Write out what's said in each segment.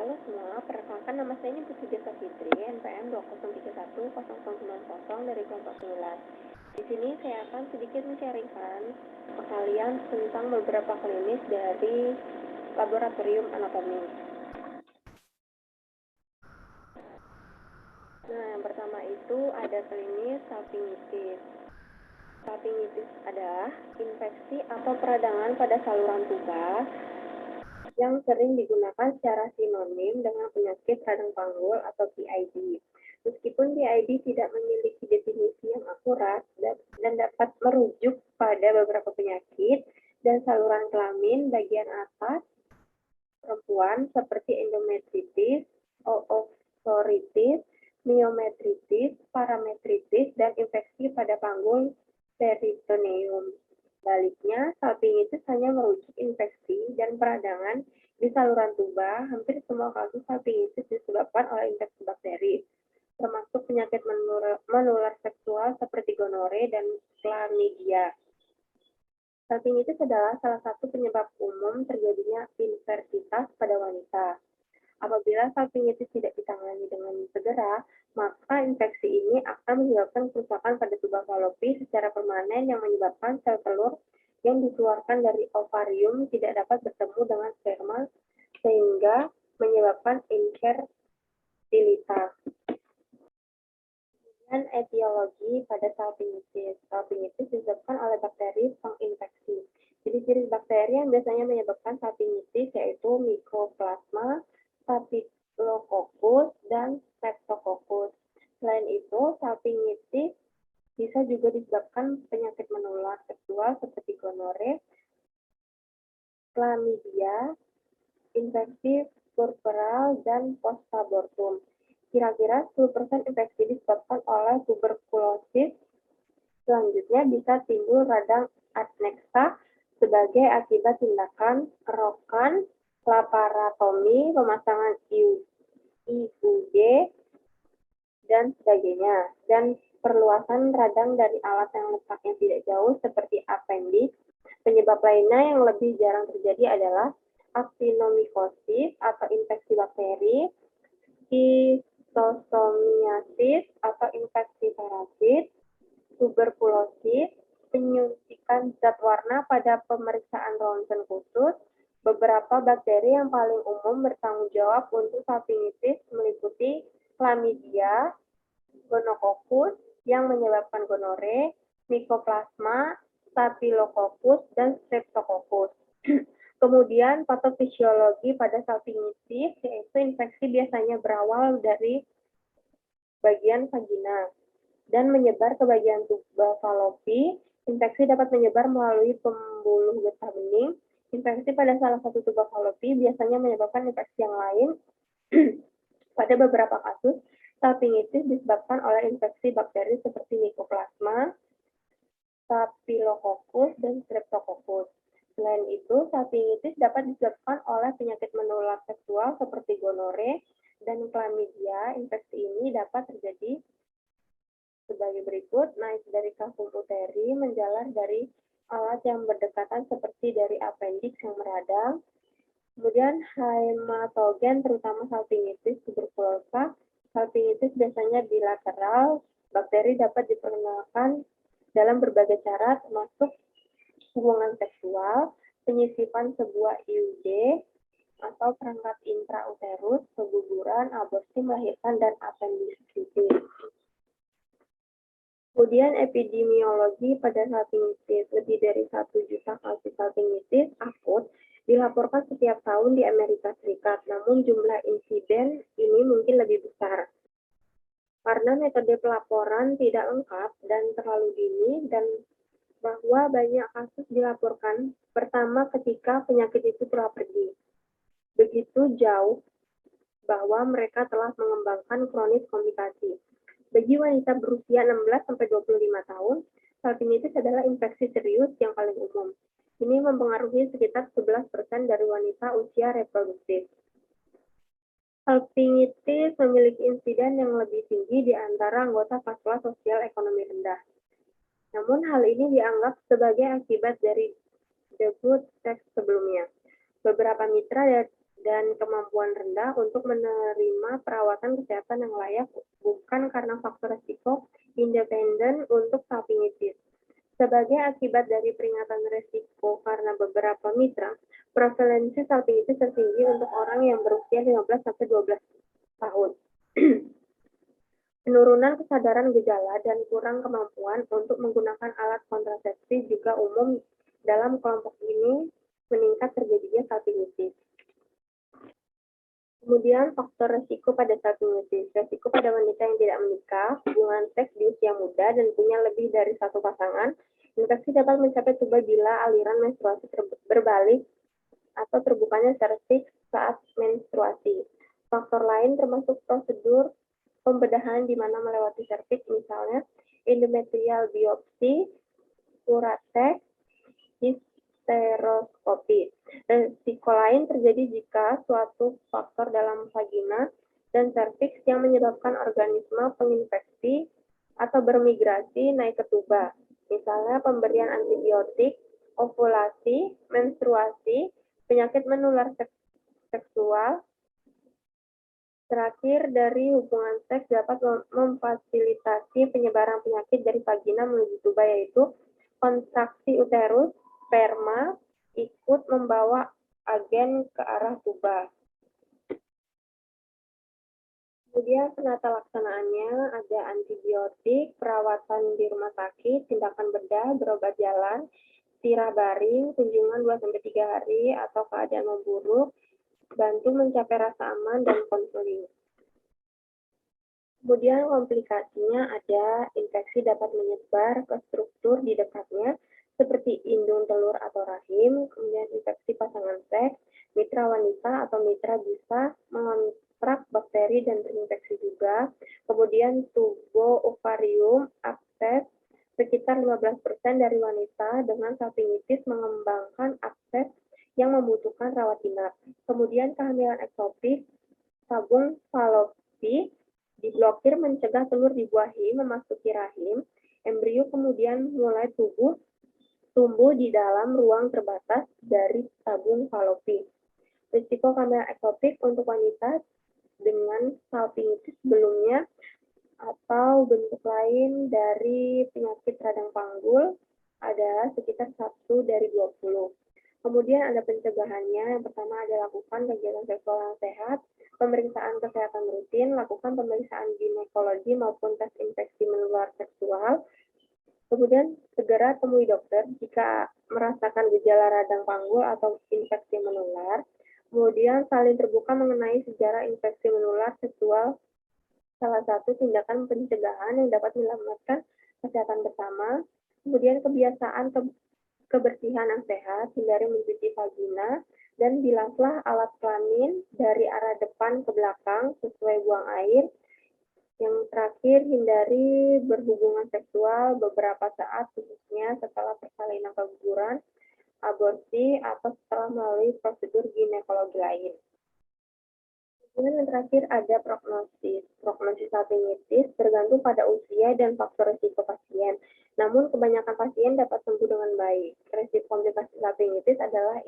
Halo semua, perkenalkan nama saya ini Putri Desa Fitri, NPM 20310090 dari kelompok 11. Di sini saya akan sedikit men-sharingkan ke kalian tentang beberapa klinis dari laboratorium anatomi. Nah, yang pertama itu ada klinis salpingitis. Salpingitis adalah infeksi atau peradangan pada saluran tuba yang sering digunakan secara sinonim dengan penyakit radang panggul atau PID. Meskipun PID tidak memiliki definisi yang akurat dan dapat merujuk pada beberapa penyakit dan saluran kelamin bagian atas perempuan seperti endometritis, oopsoritis, myometritis, parametritis, dan infeksi pada panggul peritoneum. Sebaliknya, salpingitis hanya merujuk infeksi dan peradangan di saluran tuba. Hampir semua kasus salpingitis disebabkan oleh infeksi bakteri, termasuk penyakit menular seksual seperti gonore dan chlamydia. Salpingitis adalah salah satu penyebab umum terjadinya infertilitas pada wanita. Apabila salpingitis tidak ditangani dengan segera, maka infeksi ini akan menyebabkan kerusakan pada tuba falopi secara permanen yang menyebabkan sel telur yang dikeluarkan dari ovarium tidak dapat bertemu dengan sperma sehingga menyebabkan infertilitas. Dan etiologi pada salpingitis. Salpingitis disebabkan oleh bakteri penginfeksi. Ciri-ciri bakteri yang biasanya menyebabkan salpingitis yaitu Mycoplasma, Staphylococcus, dan Streptococcus. Selain itu, salpingitis bisa juga disebabkan penyakit menular seksual seperti gonore, chlamydia, infeksi puerperal, dan post-abortum. Kira-kira 10% infeksi disebabkan oleh tuberkulosis. Selanjutnya bisa timbul radang adnexa sebagai akibat tindakan kerokan, laparotomi, pemasangan IUD, dan sebagainya. Dan perluasan radang dari alat yang letaknya tidak jauh seperti appendix. Penyebab lainnya yang lebih jarang terjadi adalah actinomycosis atau infeksi bakteri, schistosomiasis atau infeksi parasit, tuberkulosis, penyuntikan zat warna pada pemeriksaan ronsen khusus. Beberapa bakteri yang paling umum bertanggung jawab untuk salpingitis meliputi chlamydia, gonococcus yang menyebabkan gonore, mycoplasma, staphylococcus, dan streptococcus. Kemudian patofisiologi pada salpingitis yaitu infeksi biasanya berawal dari bagian vagina dan menyebar ke bagian tuba falopi. Infeksi dapat menyebar melalui pembuluh getah bening. Infeksi pada salah satu tuba falopi biasanya menyebabkan infeksi yang lain. Pada beberapa kasus, salpingitis disebabkan oleh infeksi bakteri seperti Mycoplasma, Staphylococcus, dan Streptococcus. Selain itu, salpingitis dapat disebabkan oleh penyakit menular seksual seperti gonore dan chlamydia. Infeksi ini dapat terjadi sebagai berikut: naik dari kafum uteri, menjalar dari alat yang berdekatan seperti dari appendix yang meradang. Kemudian hematogen terutama salpingitis tuberkulosa. Salpingitis biasanya bilateral. Bakteri dapat diperkenalkan dalam berbagai cara termasuk hubungan seksual, penyisipan sebuah IUD, atau perangkat intrauterus, keguguran, aborsi melahirkan, dan apendisitis. Kemudian epidemiologi pada salpingitis. Lebih dari 1 juta kasus salpingitis akut dilaporkan setiap tahun di Amerika Serikat, namun jumlah insiden ini mungkin lebih besar. Karena metode pelaporan tidak lengkap dan terlalu dini, dan bahwa banyak kasus dilaporkan pertama ketika penyakit itu telah pergi. Begitu jauh bahwa mereka telah mengembangkan kronis komplikasi. Bagi wanita berusia 16-25 tahun, salpingitis adalah infeksi serius yang paling umum. Ini mempengaruhi sekitar 11% dari wanita usia reproduktif. Salpingitis memiliki insiden yang lebih tinggi di antara anggota kelas sosial ekonomi rendah. Namun hal ini dianggap sebagai akibat dari debut seks sebelumnya. Beberapa mitra dan kemampuan rendah untuk menerima perawatan kesehatan yang layak bukan karena faktor risiko independen untuk salpingitis. Sebagai akibat dari peringatan risiko karena beberapa mitra, prevalensi salpingitis tertinggi untuk orang yang berusia 15-12 tahun. Penurunan kesadaran gejala dan kurang kemampuan untuk menggunakan alat kontrasepsi juga umum dalam kelompok ini meningkat terjadinya salpingitis. Kemudian faktor resiko pada salpingitis. Resiko pada wanita yang tidak menikah, hubungan seks di usia muda, dan punya lebih dari satu pasangan. Infeksi dapat mencapai tuba bila aliran menstruasi berbalik atau terbukanya serviks saat menstruasi. Faktor lain termasuk prosedur pembedahan di mana melewati serviks, misalnya endometrial biopsi, Curatex, histeroskopi. Risiko lain terjadi jika suatu faktor dalam vagina dan serviks yang menyebabkan organisme penginfeksi atau bermigrasi naik ke tuba. Misalnya pemberian antibiotik, ovulasi, menstruasi, penyakit menular seksual. Terakhir, dari hubungan seks dapat memfasilitasi penyebaran penyakit dari vagina menuju tuba, yaitu kontraksi uterus, sperma ikut membawa agen ke arah tuba. Kemudian penata laksanaannya ada antibiotik, perawatan di rumah sakit, tindakan bedah, berobat jalan, istirahat baring, kunjungan 2-3 hari atau keadaan memburuk, bantu mencapai rasa aman dan konseling. Kemudian komplikasinya ada infeksi dapat menyebar ke struktur di dekatnya seperti indung telur atau rahim, kemudian infeksi pasangan seks, mitra wanita atau mitra bisa mengontrak bakteri dan terinfeksi juga. Kemudian tubo ovarium abses, sekitar 15% dari wanita dengan salpingitis mengembangkan abses yang membutuhkan rawat inap. Kemudian kehamilan ektopik, tabung falopi diblokir mencegah telur dibuahi memasuki rahim, embrio kemudian mulai tumbuh di dalam ruang terbatas dari tabung falopi. Risiko kehamilan ektopik untuk wanita dengan salpingitis sebelumnya atau bentuk lain dari penyakit radang panggul adalah sekitar 1 dari 20. Kemudian ada pencegahannya. Yang pertama ada lakukan kegiatan seksual yang sehat, pemeriksaan kesehatan rutin, lakukan pemeriksaan ginekologi maupun tes infeksi menular seksual. Kemudian segera temui dokter jika merasakan gejala radang panggul atau infeksi menular. Kemudian saling terbuka mengenai sejarah infeksi menular seksual, salah satu tindakan pencegahan yang dapat menyelamatkan kesehatan bersama. Kemudian kebiasaan kebersihan yang sehat, hindari mencuci vagina, dan bilanglah alat kelamin dari arah depan ke belakang sesuai buang air. Yang terakhir, hindari berhubungan seksual beberapa saat, khususnya setelah persalinan keguguran, aborsi, atau setelah melalui prosedur ginekologi lain. Kemudian yang terakhir ada prognosis. Prognosis salpingitis bergantung pada usia dan faktor risiko pasien. Namun kebanyakan pasien dapat sembuh dengan baik. Resiko komplikasi salpingitis adalah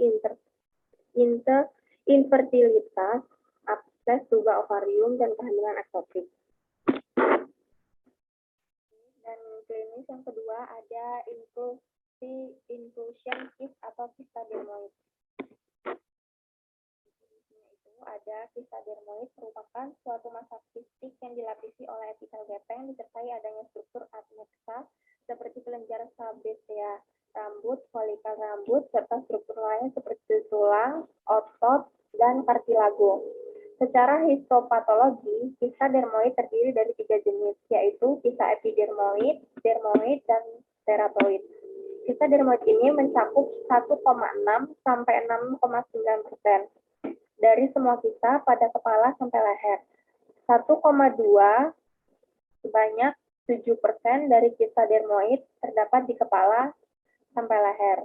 infertilitas, abses tuba ovarium, dan kehamilan ektopik. Dan klinis yang kedua ada inclusion cyst atau kista dermoid. Ada kista dermoid merupakan suatu massa kistik yang dilapisi oleh epitel gepeng disertai adanya struktur adnexa seperti kelenjar sabesea rambut, folikel rambut, serta struktur lain seperti tulang, otot, dan kartilago. Secara histopatologi, kista dermoid terdiri dari 3 jenis, yaitu kista epidermoid, dermoid, dan teratoid. Kista dermoid ini mencakup 1,6 sampai 6,9% dari semua kista pada kepala sampai leher. 1,2 sebanyak 7% dari kista dermoid terdapat di kepala sampai leher,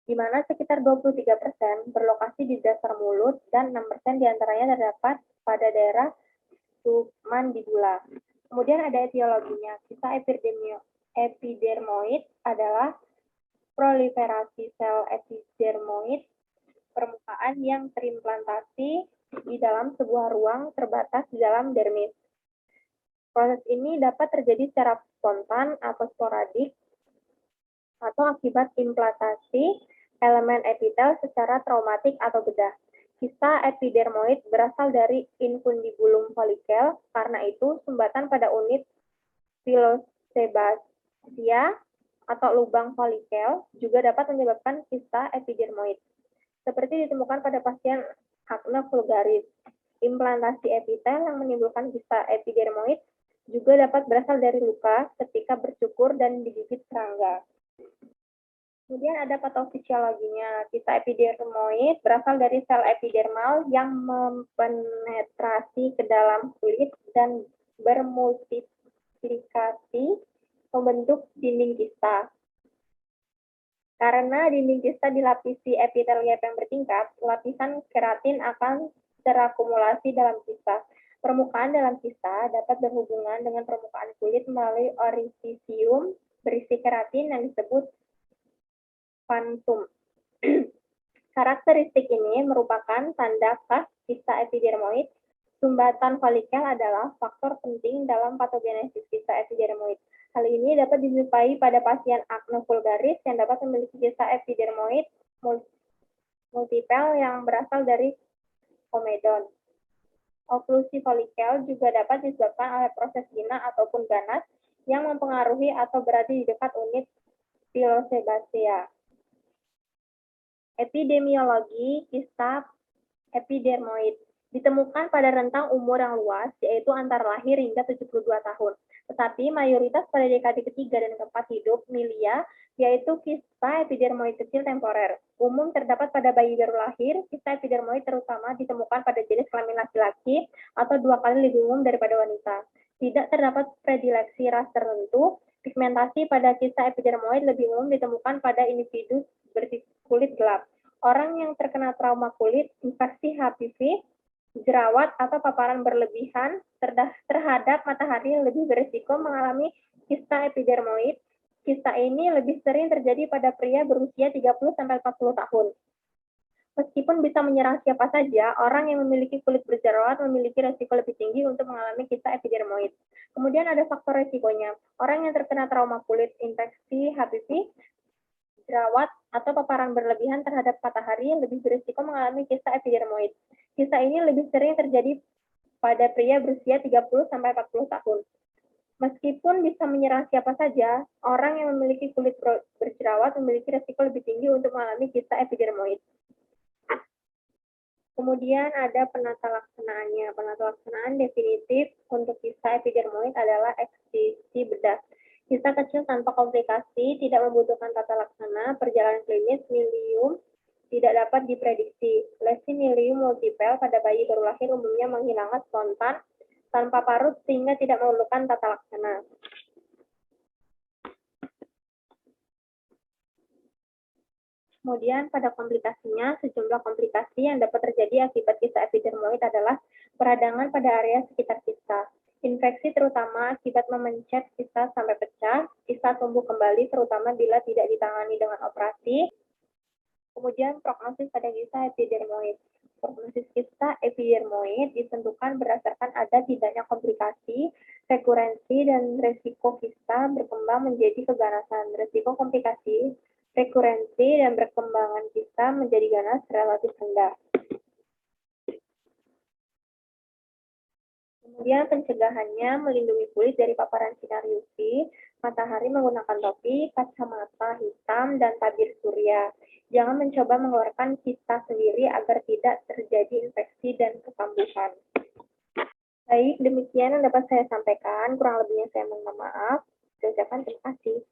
di mana sekitar 23% berlokasi di dasar mulut dan 6% diantaranya terdapat pada daerah submandibula. Kemudian ada etiologinya. Kista epidermoid adalah proliferasi sel epidermoid permukaan yang terimplantasi di dalam sebuah ruang terbatas di dalam dermis. Proses ini dapat terjadi secara spontan atau sporadik atau akibat implantasi elemen epitel secara traumatik atau bedah. Kista epidermoid berasal dari infundibulum folikel, karena itu sumbatan pada unit pilosebasia atau lubang folikel juga dapat menyebabkan kista epidermoid. Seperti ditemukan pada pasien acne vulgaris. Implantasi epitel yang menimbulkan kista epidermoid juga dapat berasal dari luka ketika bercukur dan digigit serangga. Kemudian ada patofisiologinya. Kista epidermoid berasal dari sel epidermal yang mempenetrasi ke dalam kulit dan bermultiplikasi membentuk dinding kista. Karena dinding kista dilapisi epitelium yang bertingkat, lapisan keratin akan terakumulasi dalam kista. Permukaan dalam kista dapat berhubungan dengan permukaan kulit melalui orifisium berisi keratin yang disebut pantum. Karakteristik ini merupakan tanda khas kista epidermoid. Sumbatan folikel adalah faktor penting dalam patogenesis kista epidermoid. Hal ini dapat dijumpai pada pasien acne vulgaris yang dapat memiliki kista epidermoid multipel yang berasal dari komedon. Oklusi folikel juga dapat disebabkan oleh proses jinak ataupun ganas yang mempengaruhi atau berada di dekat unit pilosebasia. Epidemiologi kista epidermoid ditemukan pada rentang umur yang luas, yaitu antara lahir hingga 72 tahun. Tetapi mayoritas pada dekade ketiga dan keempat hidup milia, yaitu kista epidermoid kecil temporer. Umum terdapat pada bayi baru lahir, kista epidermoid terutama ditemukan pada jenis kelamin laki-laki atau 2 kali lebih umum daripada wanita. Tidak terdapat predileksi ras tertentu. Pigmentasi pada kista epidermoid lebih umum ditemukan pada individu berkulit gelap. Orang yang terkena trauma kulit, infeksi HPV, jerawat, atau paparan berlebihan terhadap matahari lebih berisiko mengalami kista epidermoid. Kista ini lebih sering terjadi pada pria berusia 30-40 tahun. Meskipun bisa menyerang siapa saja, orang yang memiliki kulit berjerawat memiliki risiko lebih tinggi untuk mengalami kista epidermoid. Kemudian ada faktor risikonya. Orang yang terkena trauma kulit, infeksi HPV, jerawat, atau paparan berlebihan terhadap matahari lebih berisiko mengalami kista epidermoid. Kista ini lebih sering terjadi pada pria berusia 30-40 tahun. Meskipun bisa menyerang siapa saja, orang yang memiliki kulit berjerawat memiliki risiko lebih tinggi untuk mengalami kista epidermoid. Kemudian ada penata laksanaannya. Penata laksanaan definitif untuk kista epidermoid adalah eksisi bedah. Kista kecil tanpa komplikasi, tidak membutuhkan tata laksana, perjalanan klinis milium tidak dapat diprediksi. Lesi milium multipel pada bayi baru lahir umumnya menghilangkan spontan tanpa parut sehingga tidak memerlukan tata laksana. Kemudian pada komplikasinya, sejumlah komplikasi yang dapat terjadi akibat kista epidermoid adalah peradangan pada area sekitar kista. Infeksi terutama akibat memencet kista sampai pecah, kista tumbuh kembali terutama bila tidak ditangani dengan operasi. Kemudian prognosis pada kista epidermoid. Prognosis kista epidermoid ditentukan berdasarkan ada tidaknya komplikasi, rekurensi, dan resiko kista berkembang menjadi keganasan. Resiko komplikasi, rekurensi, dan perkembangan kista menjadi ganas relatif rendah. Kemudian pencegahannya melindungi kulit dari paparan sinar UV, matahari menggunakan topi, kacamata hitam, dan tabir surya. Jangan mencoba mengeluarkan kista sendiri agar tidak terjadi infeksi dan kekambuhan. Baik, demikian yang dapat saya sampaikan. Kurang lebihnya saya mohon maaf. Saya ucapkan terima kasih.